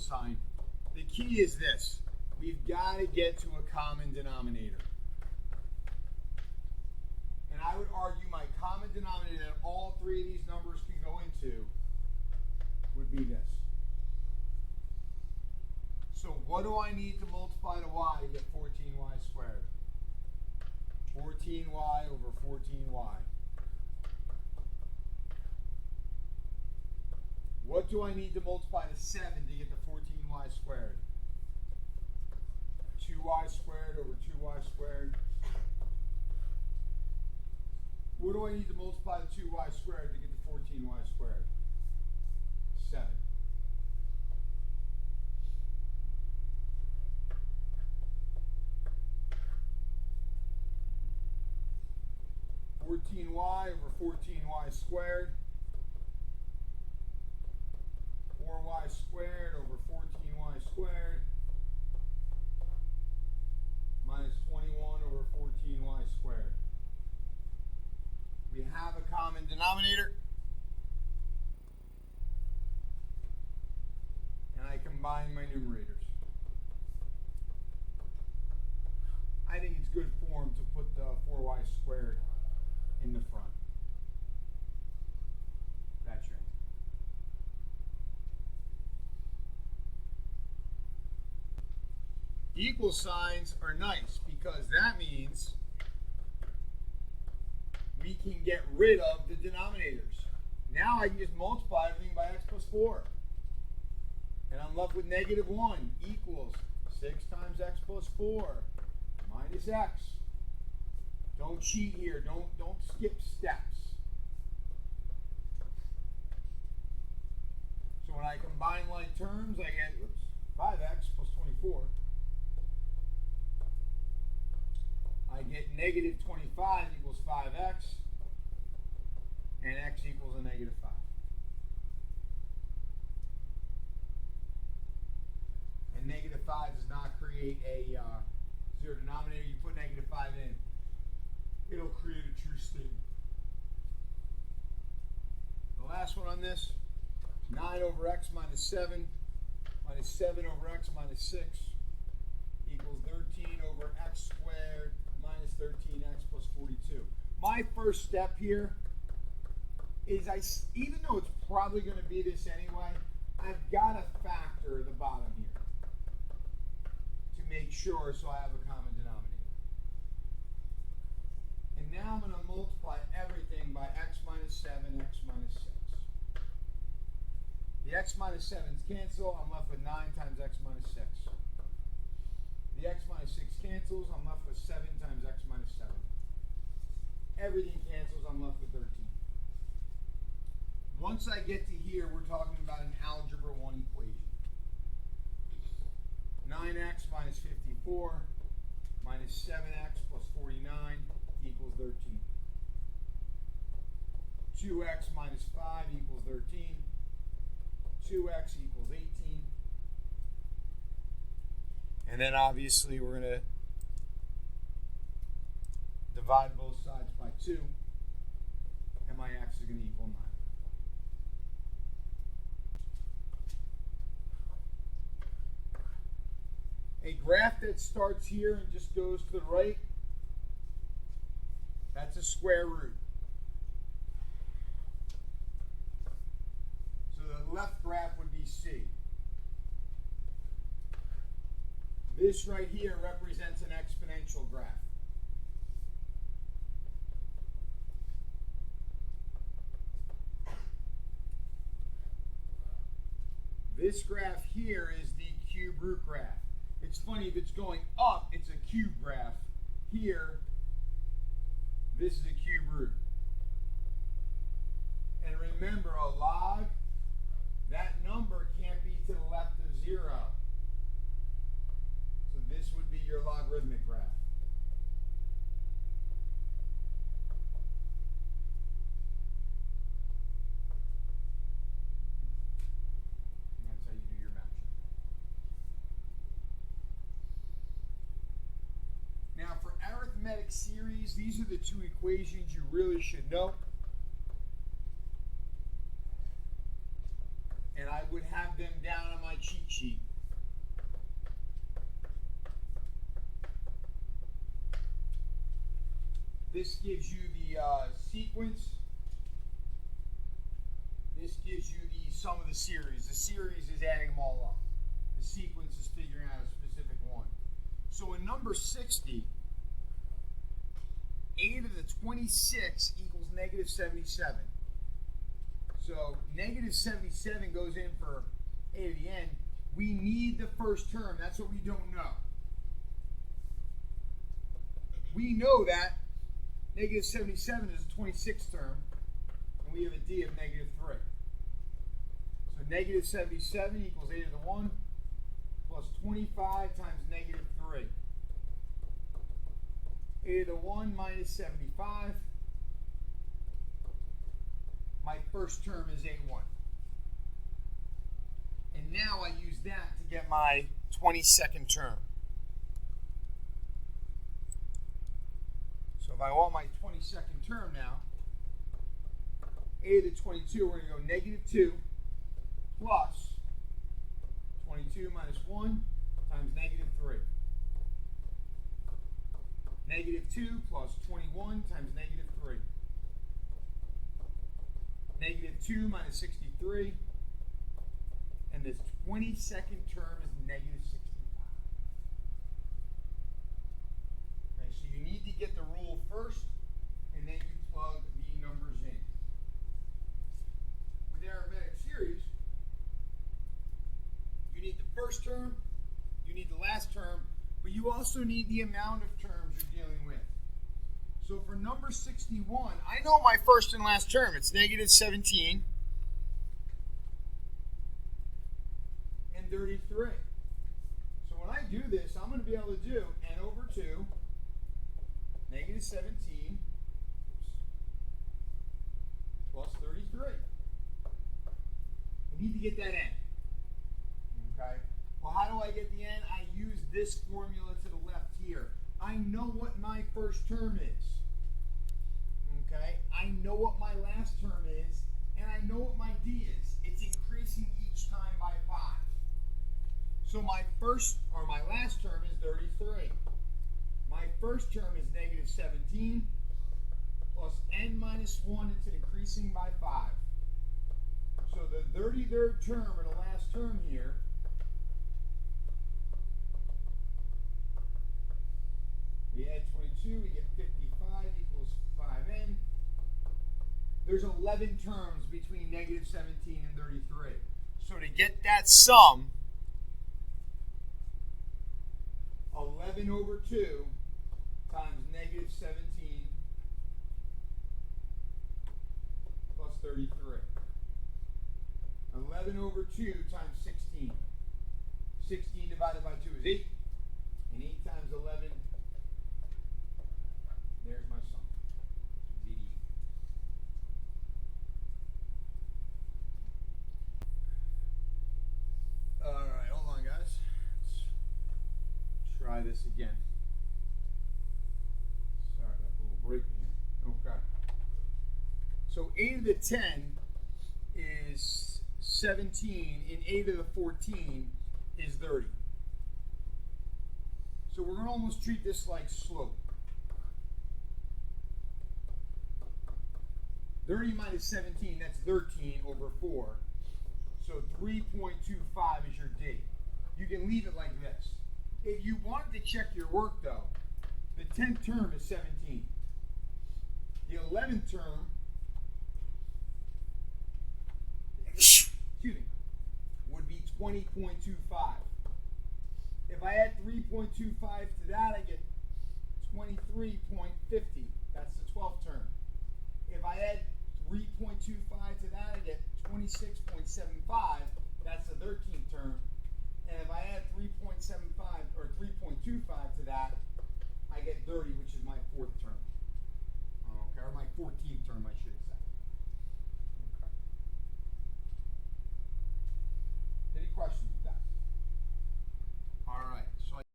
sign. The key is this. We've got to get to a common denominator. And I would argue my common denominator that all three of these numbers can go into would be this. So what do I need to multiply to y to get 14y squared? 14y over 14y. What do I need to multiply to 7 to get the 14y squared? 2y squared over 2y squared. What do I need to multiply to 2y squared to get the 14y squared? 7. y over 14y squared. 4y squared over 14y squared minus 21 over 14y squared. We have a common denominator. And I combine my numerators. I think it's good form to put the 4y squared in the front. That's your answer. Equal signs are nice because that means we can get rid of the denominators. Now I can just multiply everything by x plus 4. And I'm left with negative 1 equals 6 times x plus 4 minus x. Don't cheat here. Don't skip steps. So when I combine like terms, I get 5x plus 24. I get negative 25 equals 5x, and x equals a negative 5. And negative 5 does not create a zero denominator. You put negative 5 in, it'll create a true statement. The last one on this, 9 over x minus 7 minus 7 over x minus 6 equals 13 over x squared minus 13x plus 42. My first step here is even though it's probably going to be this anyway, I've got to factor the bottom here to make sure so I have a common denominator. And now I'm going to multiply everything by x minus 7, x minus 6. The x minus 7's cancel. I'm left with 9 times x minus 6. The x minus 6 cancels. I'm left with 7 times x minus 7. Everything cancels. I'm left with 13. Once I get to here, we're talking about an algebra 1 equation. 9x minus 54 minus 7x plus 49 equals 13. 2x minus 5 equals 13. 2x equals 18. And then obviously we're going to divide both sides by 2. And my x is going to equal 9. A graph that starts here and just goes to the right, that's a square root. So the left graph would be C. This right here represents an exponential graph. This graph here is the cube root graph. It's funny, if it's going up, it's a cube graph. Here, this is a cube root. And remember, a log, that number can't be to the left of 0. So this would be your logarithmic graph. And that's how you do your matching. Now for arithmetic series, these are the two equations you really should know. and I would have them down on my cheat sheet. This gives you the sequence. This gives you the sum of the series. The series is adding them all up. The sequence is figuring out a specific one. So in number 60, 8 to the 26 equals negative 77. So negative 77 goes in for a to the n. We need the first term. That's what we don't know. We know that negative 77 is a 26th term, and we have a d of negative 3. So negative 77 equals a to the 1 plus 25 times negative 3. A to the 1 minus 75. My first term is A1. And now I use that to get my 22nd term. So if I want my 22nd term now, a to the 22, we're going to go negative 2 plus 22 minus 1 times negative 3. Negative 2 plus 21 times negative 3. Negative 2 minus 63. And this 22nd term is negative 65. Okay, so you need to get the rule first, and then you plug the numbers in. With the arithmetic series, you need the first term, you need the last term, but you also need the amount of terms you're dealing with. So for number 61, I know my first and last term. It's negative 17 and 33. So when I do this, I'm going to be able to do n over 2, negative 17, plus 33. I need to get that n. Okay? Well, how do I get the n? I use this formula to the left here. I know what my first term is. Okay? I know what my last term is, and I know what my d is. It's increasing each time by 5. So my first or my last term is 33. My first term is negative 17 plus n minus 1. It's increasing by 5. So the 33rd term or the last term here we add 22, we get 55 equals 5n. There's 11 terms between negative 17 and 33. So to get that sum, 11 over 2 times negative 17 plus 33. 11 over 2 times 16. 16 divided by 2 is 8. And 8 times 11, there's my sum. ZD. Alright, hold on guys. Let's try this again. Sorry about the little break here. Okay. So 8 to the 10 is 17, and 8 to the 14 is 30. So we're going to almost treat this like slope. 30 minus 17, that's 13 over 4. So 3.25 is your d. You can leave it like this. If you wanted to check your work, though, the 10th term is 17. The 11th term, excuse me, would be 20.25. If I add 3.25 to that, I get 23.50. That's the 12th term. If I add 3.25 to that, I get 26.75. That's the 13th term. And if I add 3.75 or 3.25 to that,